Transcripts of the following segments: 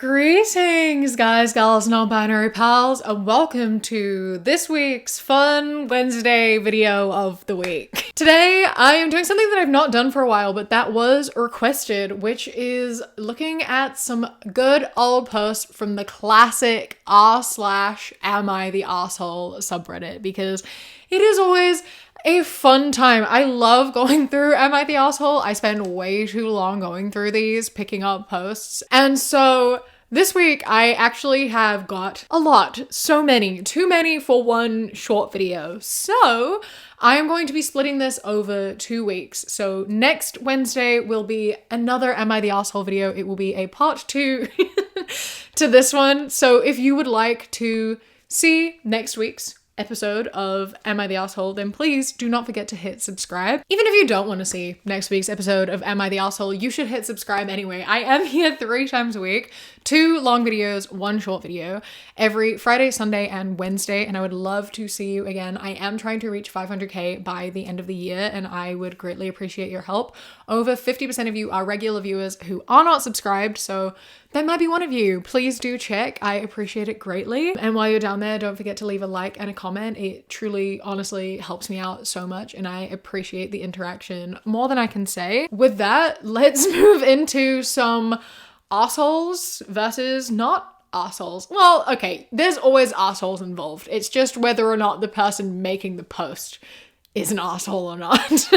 Greetings, guys, gals, non-binary pals, and welcome to this week's fun Wednesday video of the week. Today, I am doing something that I've not done for a while, but that was requested, which is looking at some good old posts from the classic r/AmITheAhole subreddit, because it is always a fun time. I love going through AmITheAhole. I spend way too long going through these, picking up posts. And so this week I actually have got a lot, so many, too many for one short video. So I am going to be splitting this over 2 weeks. So next Wednesday will be another AmITheAhole video. It will be a part 2 to this one. So if you would like to see next week's episode of AmITheAhole, then please do not forget to hit subscribe. Even if you don't want to see next week's episode of AmITheAhole, you should hit subscribe anyway. I am here 3 times a week, 2 long videos, 1 short video, every Friday, Sunday, and Wednesday, and I would love to see you again. I am trying to reach 500k by the end of the year, and I would greatly appreciate your help. Over 50% of you are regular viewers who are not subscribed, so that might be one of you. Please do check. I appreciate it greatly. And while you're down there, don't forget to leave a like and a comment. It truly, honestly helps me out so much, and I appreciate the interaction more than I can say. With that, let's move into some assholes versus not assholes. Well, okay, there's always assholes involved. It's just whether or not the person making the post is an asshole or not.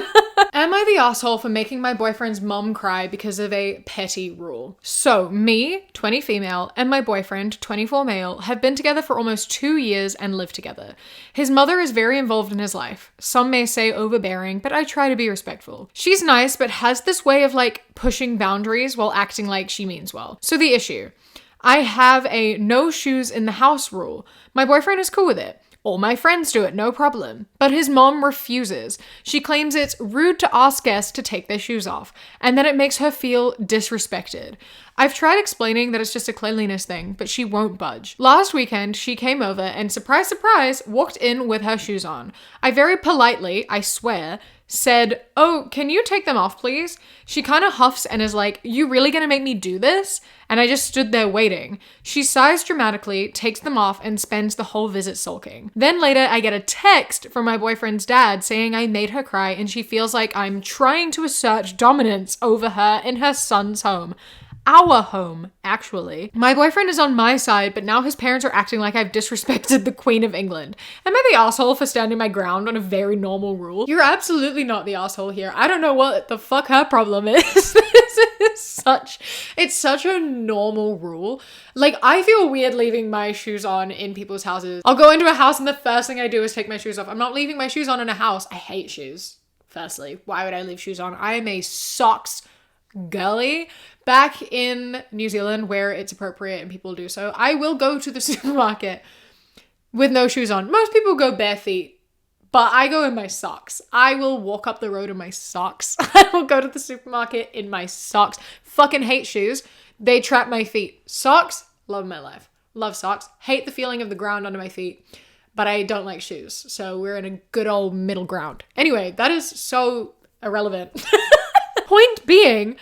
Am I the asshole for making my boyfriend's mom cry because of a petty rule? So me, 20 female, and my boyfriend, 24 male, have been together for almost 2 years and live together. His mother is very involved in his life. Some may say overbearing, but I try to be respectful. She's nice, but has this way of pushing boundaries while acting like she means well. So the issue, I have a no shoes in the house rule. My boyfriend is cool with it. All my friends do it, no problem. But his mom refuses. She claims it's rude to ask guests to take their shoes off, and that it makes her feel disrespected. I've tried explaining that it's just a cleanliness thing, but she won't budge. Last weekend, she came over and, surprise, surprise, walked in with her shoes on. I very politely, I swear, said, "Oh, can you take them off, please?" She kind of huffs and is like, "You really gonna make me do this?" And I just stood there waiting. She sighs dramatically, takes them off, and spends the whole visit sulking. Then later, I get a text from my boyfriend's dad saying I made her cry and she feels like I'm trying to assert dominance over her in her son's home. Our home, actually. My boyfriend is on my side, but now his parents are acting like I've disrespected the Queen of England. Am I the asshole for standing my ground on a very normal rule? You're absolutely not the asshole here. I don't know what the fuck her problem is. It's such a normal rule. I feel weird leaving my shoes on in people's houses. I'll go into a house and the first thing I do is take my shoes off. I'm not leaving my shoes on in a house. I hate shoes, firstly. Why would I leave shoes on? I am a socks girly. Back in New Zealand, where it's appropriate and people do so, I will go to the supermarket with no shoes on. Most people go bare feet, but I go in my socks. I will walk up the road in my socks. I will go to the supermarket in my socks. Fucking hate shoes. They trap my feet. Socks, love my life. Love socks. Hate the feeling of the ground under my feet, but I don't like shoes. So we're in a good old middle ground. Anyway, that is so irrelevant. Point being,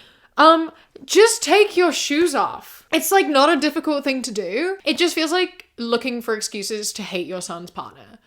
just take your shoes off. It's not a difficult thing to do. It just feels like looking for excuses to hate your son's partner.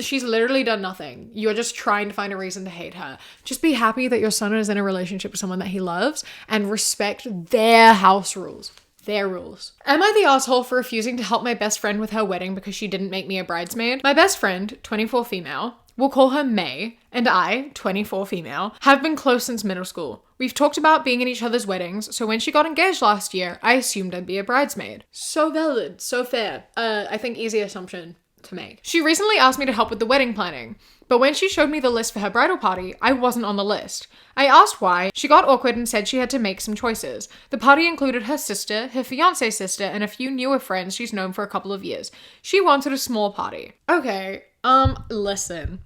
She's literally done nothing. You're just trying to find a reason to hate her. Just be happy that your son is in a relationship with someone that he loves and respect their house rules. Their rules. Am I the asshole for refusing to help my best friend with her wedding because she didn't make me a bridesmaid? My best friend, 24 female, we'll call her May, and I, 24 female, have been close since middle school. We've talked about being in each other's weddings, so when she got engaged last year, I assumed I'd be a bridesmaid. So valid, so fair. I think easy assumption to make. She recently asked me to help with the wedding planning, but when she showed me the list for her bridal party, I wasn't on the list. I asked why. She got awkward and said she had to make some choices. The party included her sister, her fiance's sister, and a few newer friends she's known for a couple of years. She wanted a small party. Okay, listen.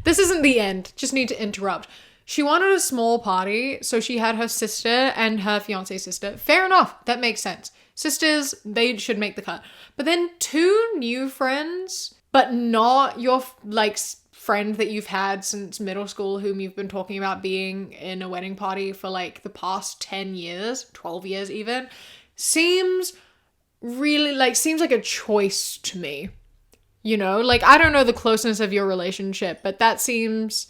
This isn't the end. Just need to interrupt. She wanted a small party, so she had her sister and her fiance's sister. Fair enough. That makes sense. Sisters, they should make the cut. But then 2 new friends, but not your, friend that you've had since middle school whom you've been talking about being in a wedding party for the past 10 years, 12 years even. seems really like, seems like a choice to me. You know, like, I don't know the closeness of your relationship, but that seems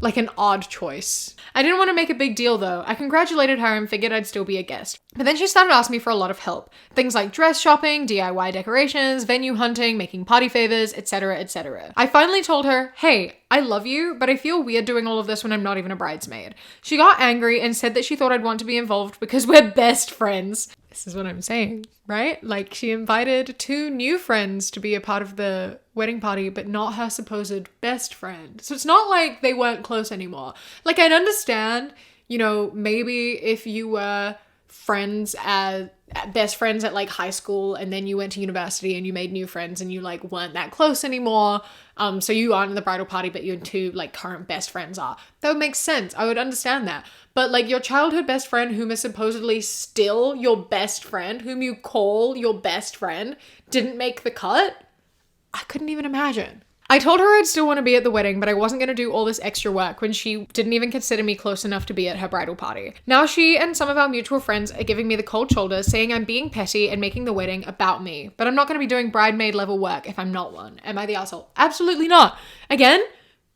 like an odd choice. I didn't want to make a big deal though. I congratulated her and figured I'd still be a guest. But then she started asking me for a lot of help. Things like dress shopping, DIY decorations, venue hunting, making party favors, etc, etc. I finally told her, hey, I love you, but I feel weird doing all of this when I'm not even a bridesmaid. She got angry and said that she thought I'd want to be involved because we're best friends. This is what I'm saying, right? Like, she invited 2 new friends to be a part of the wedding party, but not her supposed best friend. So it's not like they weren't close anymore. Like, I'd understand, you know, maybe if you were best friends at like high school, and then you went to university and you made new friends and you like weren't that close anymore. So you aren't in the bridal party, but your 2 like current best friends are. That would make sense. I would understand that. But like, your childhood best friend, whom is supposedly still your best friend, whom you call your best friend, didn't make the cut? I couldn't even imagine. I told her I'd still want to be at the wedding, but I wasn't going to do all this extra work when she didn't even consider me close enough to be at her bridal party. Now she and some of our mutual friends are giving me the cold shoulder, saying I'm being petty and making the wedding about me. But I'm not going to be doing bridesmaid level work if I'm not one. Am I the asshole? Absolutely not. Again,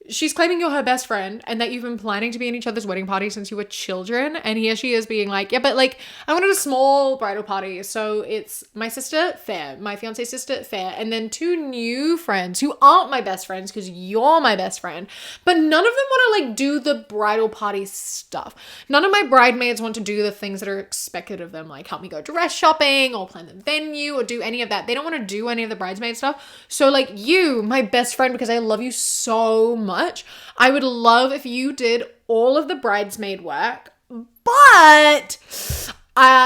she's claiming you're her best friend and that you've been planning to be in each other's wedding party since you were children. And here she is being like, yeah, but like, I wanted a small bridal party. So it's my sister, fair. My fiance's sister, fair. And then 2 new friends who aren't my best friends because you're my best friend. But none of them want to like do the bridal party stuff. None of my bridesmaids want to do the things that are expected of them. Like help me go dress shopping or plan the venue or do any of that. They don't want to do any of the bridesmaid stuff. So like you, my best friend, because I love you so much, I would love if you did all of the bridesmaid work, but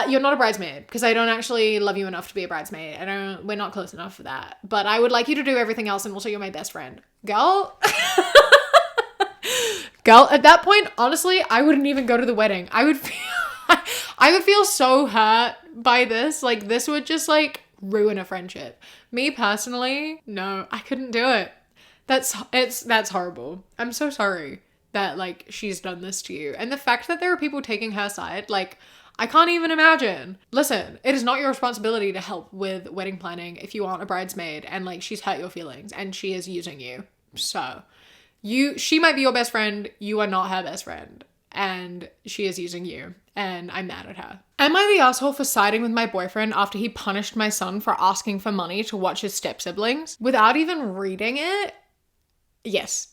you're not a bridesmaid because I don't actually love you enough to be a bridesmaid. We're not close enough for that. But I would like you to do everything else, and also you're my best friend. Girl. Girl, at that point, honestly, I wouldn't even go to the wedding. I would feel so hurt by this. Like, this would just like ruin a friendship. Me personally, no, I couldn't do it. That's horrible. I'm so sorry that like she's done this to you. And the fact that there are people taking her side, like, I can't even imagine. Listen, it is not your responsibility to help with wedding planning if you aren't a bridesmaid, and like she's hurt your feelings and she is using you. So she might be your best friend, you are not her best friend, and she is using you, and I'm mad at her. Am I the asshole for siding with my boyfriend after he punished my son for asking for money to watch his step-siblings? Without even reading it? Yes.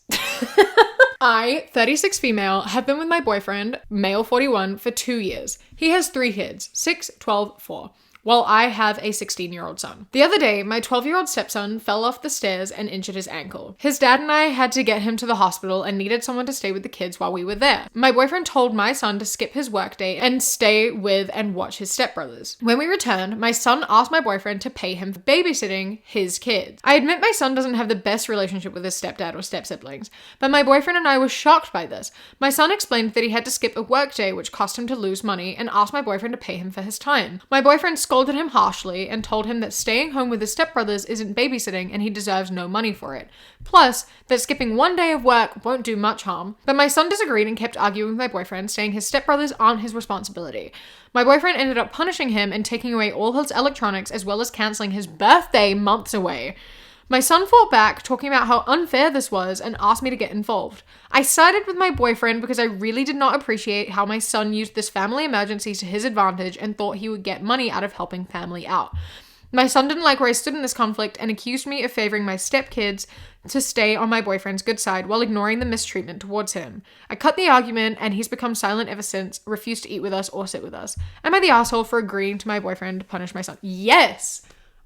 I, 36 female, have been with my boyfriend, male 41, for 2 years. He has 3 kids, 6, 12, 4. While I have a 16-year-old son. The other day, my 12-year-old stepson fell off the stairs and injured his ankle. His dad and I had to get him to the hospital and needed someone to stay with the kids while we were there. My boyfriend told my son to skip his workday and stay with and watch his stepbrothers. When we returned, my son asked my boyfriend to pay him for babysitting his kids. I admit my son doesn't have the best relationship with his stepdad or step-siblings, but my boyfriend and I were shocked by this. My son explained that he had to skip a workday which cost him to lose money and asked my boyfriend to pay him for his time. My boyfriend scolded him harshly and told him that staying home with his stepbrothers isn't babysitting and he deserves no money for it. Plus, that skipping 1 day of work won't do much harm. But my son disagreed and kept arguing with my boyfriend, saying his stepbrothers aren't his responsibility. My boyfriend ended up punishing him and taking away all his electronics as well as cancelling his birthday months away. My son fought back, talking about how unfair this was, and asked me to get involved. I sided with my boyfriend because I really did not appreciate how my son used this family emergency to his advantage and thought he would get money out of helping family out. My son didn't like where I stood in this conflict and accused me of favoring my stepkids to stay on my boyfriend's good side while ignoring the mistreatment towards him. I cut the argument and he's become silent ever since, refused to eat with us or sit with us. Am I the asshole for agreeing to my boyfriend to punish my son? Yes!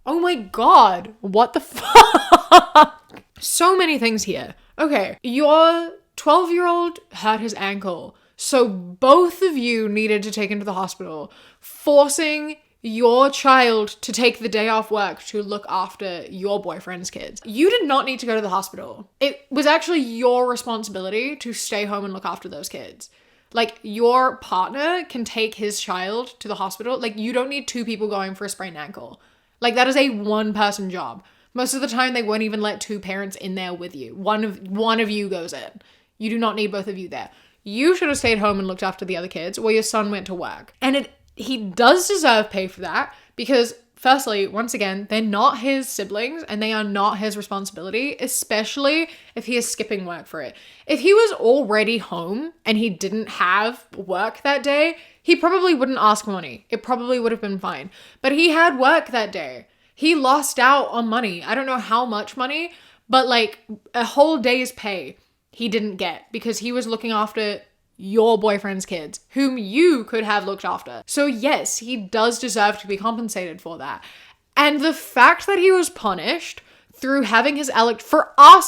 Oh my god, what the fuck? So many things here. Okay, your 12-year-old hurt his ankle, so both of you needed to take him to the hospital, forcing your child to take the day off work to look after your boyfriend's kids. You did not need to go to the hospital. It was actually your responsibility to stay home and look after those kids. Like, your partner can take his child to the hospital. Like, you don't need 2 people going for a sprained ankle. Like, that is a 1-person job. Most of the time, they won't even let 2 parents in there with you. One of you goes in. You do not need both of you there. You should have stayed home and looked after the other kids while your son went to work. And he does deserve pay for that because firstly, once again, they're not his siblings and they are not his responsibility, especially if he is skipping work for it. If he was already home and he didn't have work that day, he probably wouldn't ask money. It probably would have been fine. But he had work that day. He lost out on money. I don't know how much money, but like a whole day's pay he didn't get because he was looking after your boyfriend's kids, whom you could have looked after. So yes, he does deserve to be compensated for that. And the fact that he was punished through having his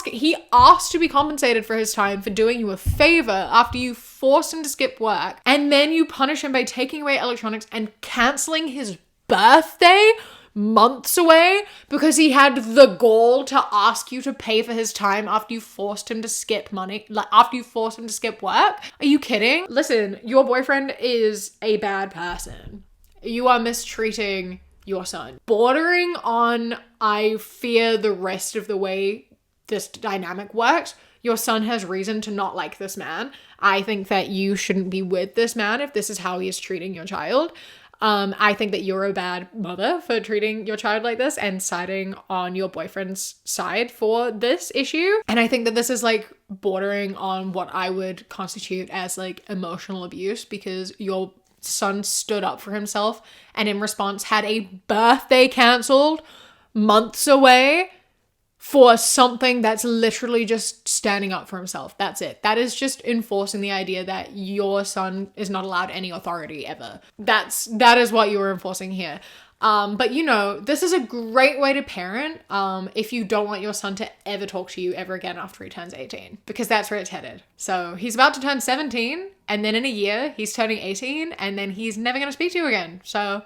he asked to be compensated for his time for doing you a favor after you forced him to skip work, and then you punish him by taking away electronics and canceling his birthday months away because he had the gall to ask you to pay for his time after you forced him to skip work. Are you kidding? Listen, your boyfriend is a bad person. You are mistreating your son. Bordering on, I fear the rest of the way this dynamic works. Your son has reason to not like this man. I think that you shouldn't be with this man if this is how he is treating your child. I think that you're a bad mother for treating your child like this and siding on your boyfriend's side for this issue. And I think that this is like bordering on what I would constitute as like emotional abuse because your son stood up for himself and in response had a birthday cancelled months away for something that's literally just standing up for himself. That's it. That is just enforcing the idea that your son is not allowed any authority ever. That is what you were enforcing here. But you know, this is a great way to parent if you don't want your son to ever talk to you ever again after he turns 18, because that's where it's headed. So he's about to turn 17 and then in a year he's turning 18 and then he's never going to speak to you again. So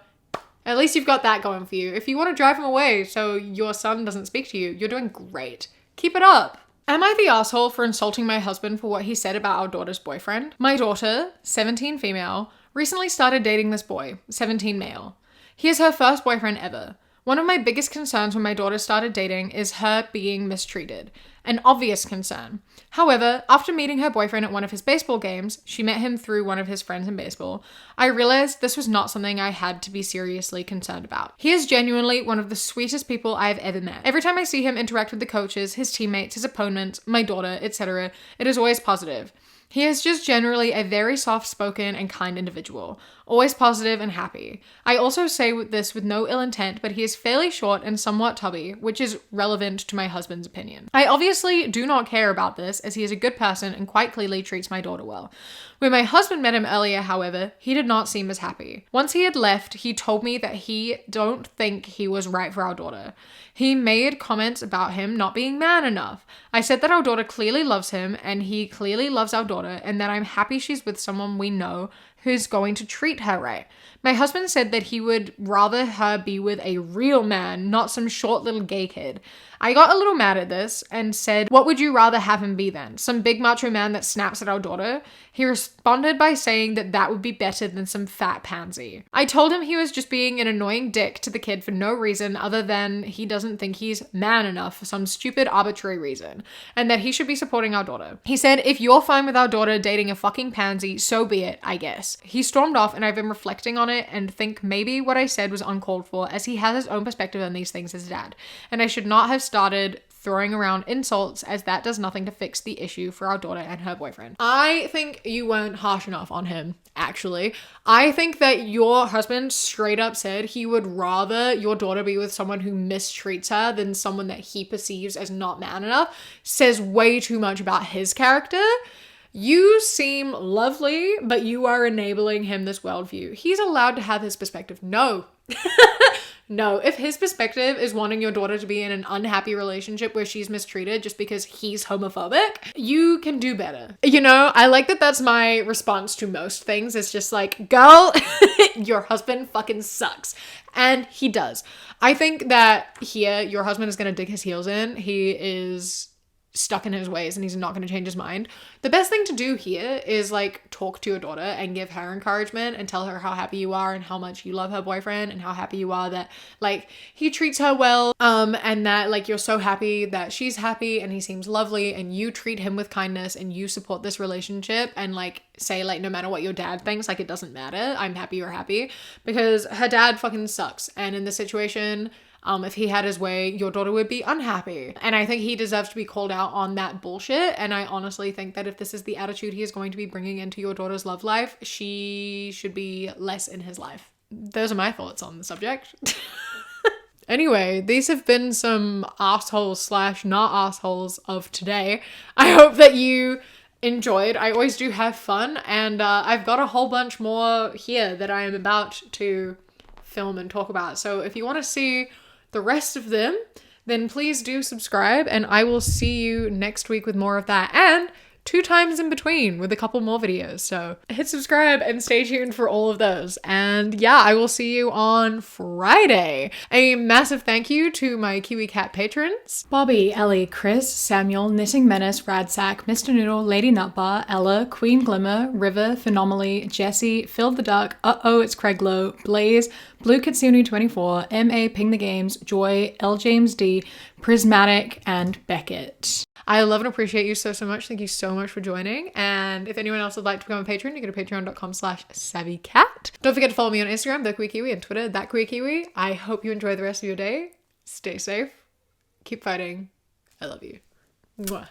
at least you've got that going for you. If you want to drive him away so your son doesn't speak to you, you're doing great. Keep it up. Am I the asshole for insulting my husband for what he said about our daughter's boyfriend? My daughter, 17 female, recently started dating this boy, 17 male. He is her first boyfriend ever. One of my biggest concerns when my daughter started dating is her being mistreated. An obvious concern. However, after meeting her boyfriend at one of his baseball games, she met him through one of his friends in baseball, I realized this was not something I had to be seriously concerned about. He is genuinely one of the sweetest people I have ever met. Every time I see him interact with the coaches, his teammates, his opponents, my daughter, etc., it is always positive. He is just generally a very soft-spoken and kind individual, always positive and happy. I also say this with no ill intent, but he is fairly short and somewhat tubby, which is relevant to my husband's opinion. I obviously do not care about this, as he is a good person and quite clearly treats my daughter well. When my husband met him earlier, however, he did not seem as happy. Once he had left, he told me that he don't think he was right for our daughter. He made comments about him not being man enough. I said that our daughter clearly loves him and he clearly loves our daughter and that I'm happy she's with someone we know who's going to treat her right. My husband said that he would rather her be with a real man, not some short little gay kid. I got a little mad at this and said, what would you rather have him be then? Some big macho man that snaps at our daughter? He responded by saying that that would be better than some fat pansy. I told him he was just being an annoying dick to the kid for no reason other than he doesn't think he's man enough for some stupid arbitrary reason, and that he should be supporting our daughter. He said, if you're fine with our daughter dating a fucking pansy, so be it, I guess. He stormed off and I've been reflecting on it and think maybe what I said was uncalled for, as he has his own perspective on these things as dad, and I should not have started throwing around insults, as that does nothing to fix the issue for our daughter and her boyfriend. I think you weren't harsh enough on him, actually. I think that your husband straight up said he would rather your daughter be with someone who mistreats her than someone that he perceives as not man enough. Says way too much about his character. You seem lovely, but you are enabling him this worldview. He's allowed to have his perspective. No. No, if his perspective is wanting your daughter to be in an unhappy relationship where she's mistreated just because he's homophobic, you can do better. You know, I like that that's my response to most things. It's just like, girl, your husband fucking sucks. And he does. I think that here, your husband is going to dig his heels in. He is stuck in his ways and he's not going to change his mind. The best thing to do here is like talk to your daughter and give her encouragement and tell her how happy you are and how much you love her boyfriend and how happy you are that like he treats her well, and that like you're so happy that she's happy and he seems lovely and you treat him with kindness and you support this relationship, and like say like no matter what your dad thinks, like it doesn't matter, I'm happy you're happy, because her dad fucking sucks, and in this situation, if he had his way, your daughter would be unhappy. And I think he deserves to be called out on that bullshit. And I honestly think that if this is the attitude he is going to be bringing into your daughter's love life, she should be less in his life. Those are my thoughts on the subject. Anyway, these have been some assholes / not assholes of today. I hope that you enjoyed. I always do have fun, and I've got a whole bunch more here that I am about to film and talk about. So if you want to see the rest of them, then please do subscribe, and I will see you next week with more of that, and 2 times in between with a couple more videos. So hit subscribe and stay tuned for all of those. And yeah, I will see you on Friday. A massive thank you to my Kiwi Cat patrons: Bobby, Ellie, Chris, Samuel, Knitting Menace, Radsack, Mr. Noodle, Lady Nutbar, Ella, Queen Glimmer, River, Phenomaly, Jesse, Phil the Duck, It's Craiglow, Blaze, Blue Kitsune 24, MA Ping the Games, Joy, L James D, Prismatic, and Beckett. I love and appreciate you so much. Thank you so much for joining. And if anyone else would like to become a patron, you go to patreon.com/savvycat. Don't forget to follow me on Instagram, TheQueerKiwi, and Twitter, ThatQueerKiwi. I hope you enjoy the rest of your day. Stay safe. Keep fighting. I love you. Mwah.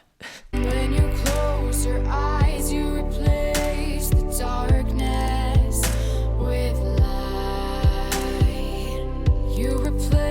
When you close your eyes, you replace the darkness with light. You replace